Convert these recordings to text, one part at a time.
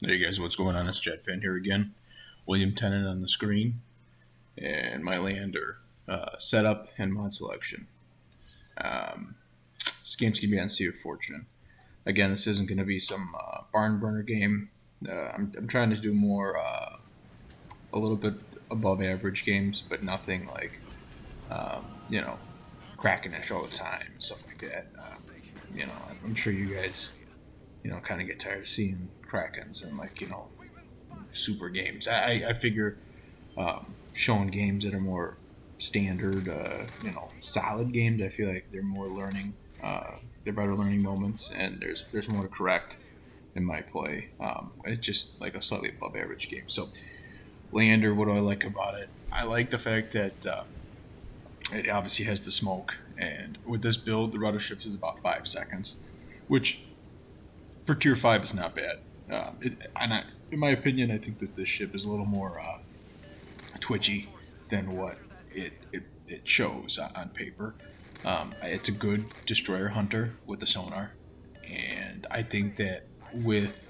Hey guys, what's going on? It's Jet Fan here again. William Tennant on the screen, and my Leander setup and mod selection. Um, this game's gonna be on Sea of Fortune. Again, this isn't gonna be some barn burner game. I'm trying to do more, a little bit above average games, but nothing like, you know, cracking it all the time and stuff like that. I'm sure you guys, kind of get tired of seeing Krakens and super games. I figure showing games that are more standard, solid games. I feel like they're more learning. They're better learning moments, and there's more to correct in my play. It's just like a slightly above average game. So Leander, what do I like about it? I like the fact that it obviously has the smoke, and with this build, the rudder shift is about 5 seconds, which for tier 5 is not bad. In my opinion, I think that this ship is a little more twitchy than what it shows on paper. It's a good destroyer hunter with the sonar, and I think that with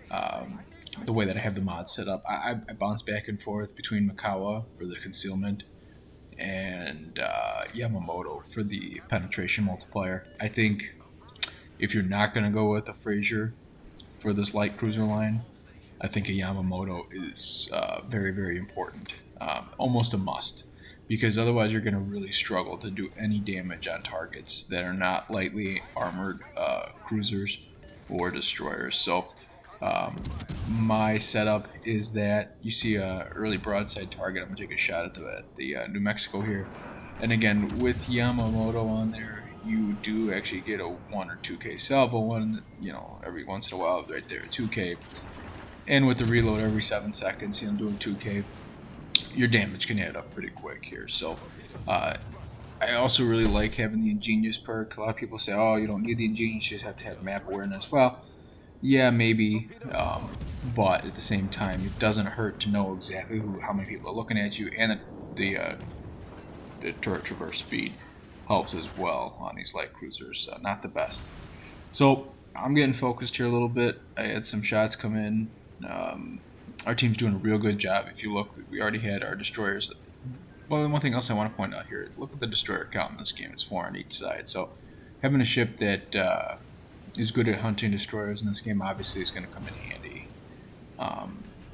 the way that I have the mod set up, I bounce back and forth between Makawa for the concealment and Yamamoto for the penetration multiplier. I think if you're not going to go with a Frazier for this light cruiser line, I think a Yamamoto is very, very important. Almost a must. Because otherwise, you're going to really struggle to do any damage on targets that are not lightly armored cruisers or destroyers. So, um, my setup is that you see a early broadside target. I'm going to take a shot at the New Mexico here. And again, with Yamamoto on there, you do actually get a 1 or 2K salvo one, every once in a while, right there, 2K. And with the reload every 7 seconds, doing 2K, your damage can add up pretty quick here. So, I also really like having the Ingenious perk. A lot of people say, oh, you don't need the Ingenious, you just have to have map awareness. Well, yeah, maybe, but at the same time, it doesn't hurt to know exactly how many people are looking at you, and the turret traverse speed helps as well on these light cruisers. Not the best. So I'm getting focused here a little bit. I had some shots come in. Our team's doing a real good job. If you look, we already had our destroyers. Well, one thing else I want to point out here, look at the destroyer count in this game. It's 4 on each side. So having a ship that is good at hunting destroyers in this game obviously is going to come in handy.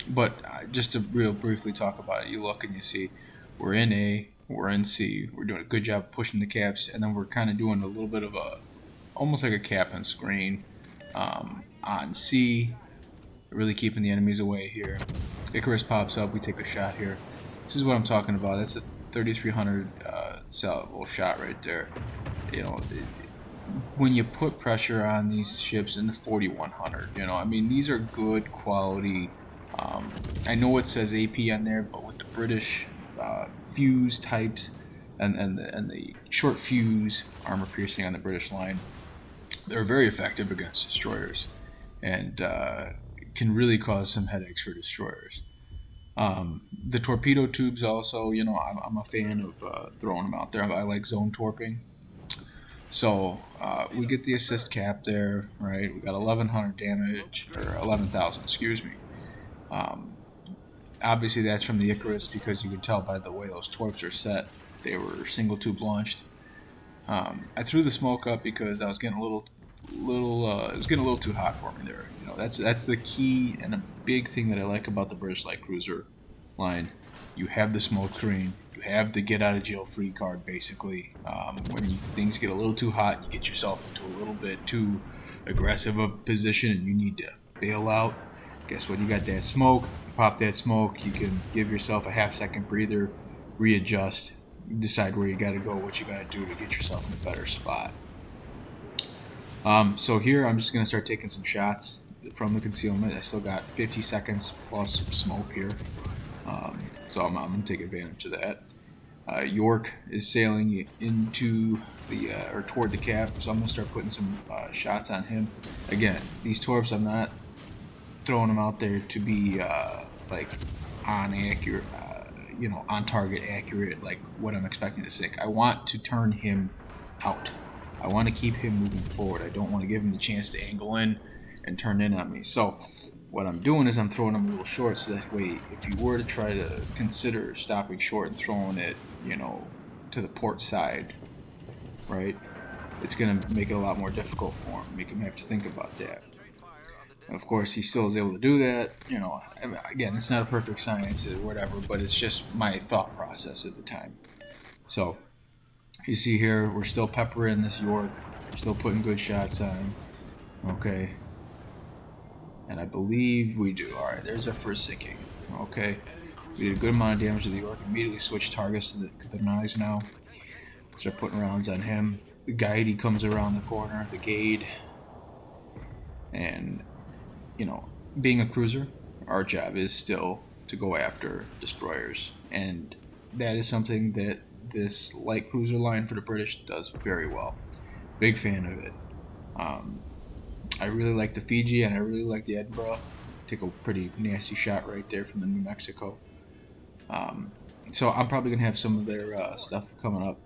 But just to real briefly talk about it, you look and you see we're in A, we're in C, we're doing a good job pushing the caps, and then we're kind of doing a little bit of almost like a cap and screen on C, really keeping the enemies away here. Icarus pops up, we take a shot here. This is what I'm talking about. That's a 3300 salvable shot right there. When you put pressure on these ships in the 4100, these are good quality. I know it says AP on there, but with the British fuse types and the short fuse armor piercing on the British line, they're very effective against destroyers, and can really cause some headaches for destroyers. The torpedo tubes also, I'm a fan of throwing them out there. I like zone torping. So we get the assist cap there, right? We got 1100 damage, or 11,000, excuse me. Um, Obviously that's from the Icarus because you can tell by the way those torps are set. They were single tube launched. I threw the smoke up because I was getting it was getting a little too hot for me there. That's the key and a big thing that I like about the British light cruiser line. You have the smoke screen. You have the get out of jail free card. Basically, when things get a little too hot, you get yourself into a little bit too aggressive of a position, and you need to bail out. Guess what? You got that smoke. You pop that smoke. You can give yourself a half-second breather, readjust, decide where you got to go, what you got to do to get yourself in a better spot. So here I'm just going to start taking some shots from the concealment. I still got 50 seconds plus smoke here. So I'm going to take advantage of that. York is sailing into or toward the cap, so I'm going to start putting some shots on him. Again, these torps, I'm not throwing them out there to be on accurate, on target accurate, like what I'm expecting to sink. I want to turn him out. I want to keep him moving forward. I don't want to give him the chance to angle in and turn in on me. So what I'm doing is I'm throwing them a little short, so that way, if you were to try to consider stopping short and throwing it, to the port side, right, it's going to make it a lot more difficult for him, make him have to think about that. Of course, he still is able to do that. Again, it's not a perfect science or whatever, but it's just my thought process at the time. So, you see here, we're still peppering this York. We're still putting good shots on him. Okay. And I believe we do. Alright, there's our first sinking. Okay. We did a good amount of damage to the York. Immediately switch targets to the knives now. Start putting rounds on him. The Guide comes around the corner. The Gade. And, being a cruiser, our job is still to go after destroyers. And that is something that this light cruiser line for the British does very well. Big fan of it. I really like the Fiji and I really like the Edinburgh. Take a pretty nasty shot right there from the New Mexico. So I'm probably going to have some of their stuff coming up.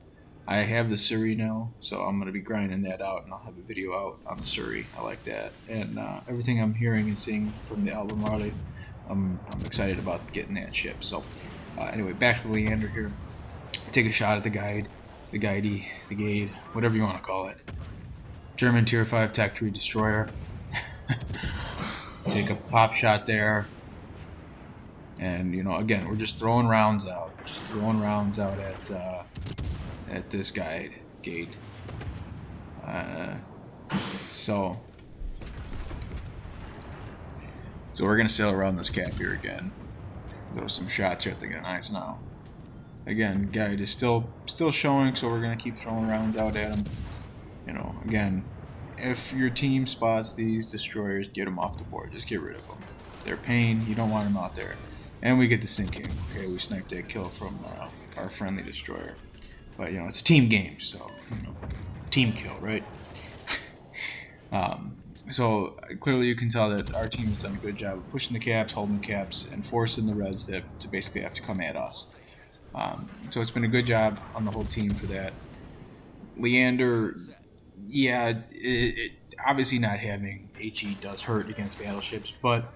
I have the Surrey now, so I'm going to be grinding that out, and I'll have a video out on the Surrey. I like that. And everything I'm hearing and seeing from the Albemarle, I'm excited about getting that ship. So anyway, back to Leander here. Take a shot at the Guide, the Guidey, the Gade, whatever you want to call it. German Tier 5 Tech 3 Destroyer. Take a pop shot there. And, again, we're just throwing rounds out. Just throwing rounds out at this Gade. So we're going to sail around this cap here again. Throw some shots here. I think they're nice now. Again, Guide is still showing, so we're going to keep throwing rounds out at him. Again, if your team spots these destroyers, get them off the board. Just get rid of them. They're pain. You don't want them out there. And we get the sinking. Okay, we sniped that kill from our friendly destroyer. But, it's a team game, so, team kill, right? So, clearly you can tell that our team has done a good job of pushing the caps, holding the caps, and forcing the Reds to basically have to come at us. So it's been a good job on the whole team for that. Leander, yeah, it obviously not having HE does hurt against battleships, but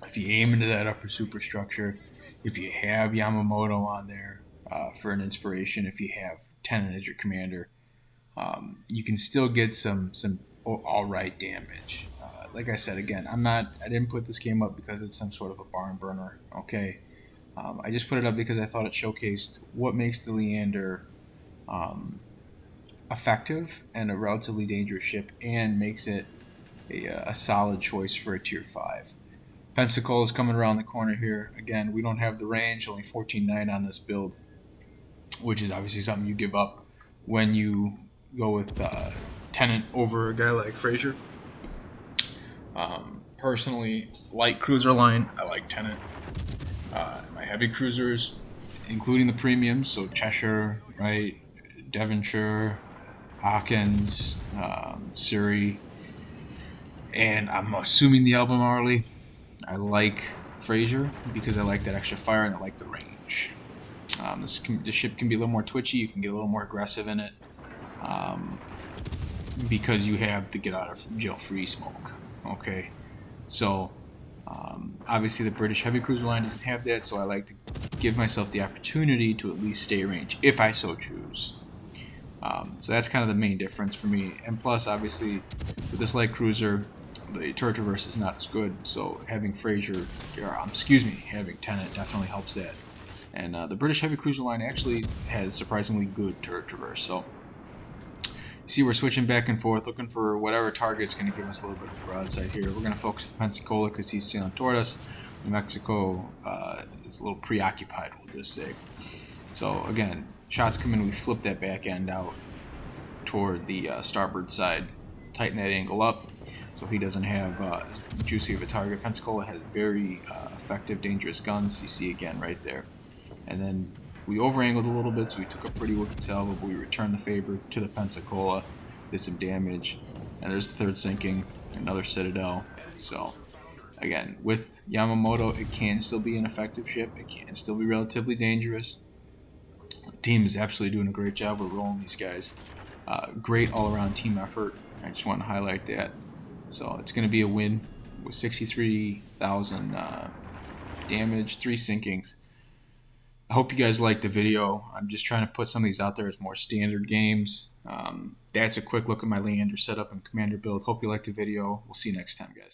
if you aim into that upper superstructure, if you have Yamamoto on there for an inspiration, if you have Tennant as your commander, you can still get some all right damage. Like I said, again, I didn't put this game up because it's some sort of a barn burner. Okay, I just put it up because I thought it showcased what makes the Leander effective and a relatively dangerous ship, and makes it a solid choice for a Tier 5. Pensacola is coming around the corner here. Again, we don't have the range, only 14.9 on this build, which is obviously something you give up when you go with Tennant over a guy like Fraser. Personally, light cruiser line, I like Tennant. My heavy cruisers, including the premiums, so Cheshire, right, Devonshire, Hawkins, Surrey, and I'm assuming the Albemarle. I like Fraser because I like that extra fire and I like the range. The ship can be a little more twitchy. You can get a little more aggressive in it because you have the get out of jail free smoke. Okay, so obviously the British heavy cruiser line doesn't have that, so I like to give myself the opportunity to at least stay range if I so choose. So that's kind of the main difference for me. And plus, obviously, with this light cruiser, the turret traverse is not as good. So having having Tennant definitely helps that. And the British heavy cruiser line actually has surprisingly good turret traverse. So you see, we're switching back and forth, looking for whatever target's going to give us a little bit of broadside here. We're going to focus the Pensacola because he's sailing toward us. New Mexico is a little preoccupied, we'll just say. So again, shots come in, we flip that back end out toward the starboard side, tighten that angle up so he doesn't have as juicy of a target. Pensacola has very effective, dangerous guns. You see again right there. And then we over-angled a little bit, so we took a pretty wicked salvo, but we returned the favor to the Pensacola, did some damage, and there's the third sinking, another Citadel. So again, with Yamamoto, it can still be an effective ship. It can still be relatively dangerous. The team is absolutely doing a great job of rolling these guys. Great all-around team effort. I just want to highlight that. So it's going to be a win. with 63,000 damage, 3 sinkings. I hope you guys liked the video. I'm just trying to put some of these out there as more standard games. That's a quick look at my Leander setup and commander build. Hope you liked the video. We'll see you next time, guys.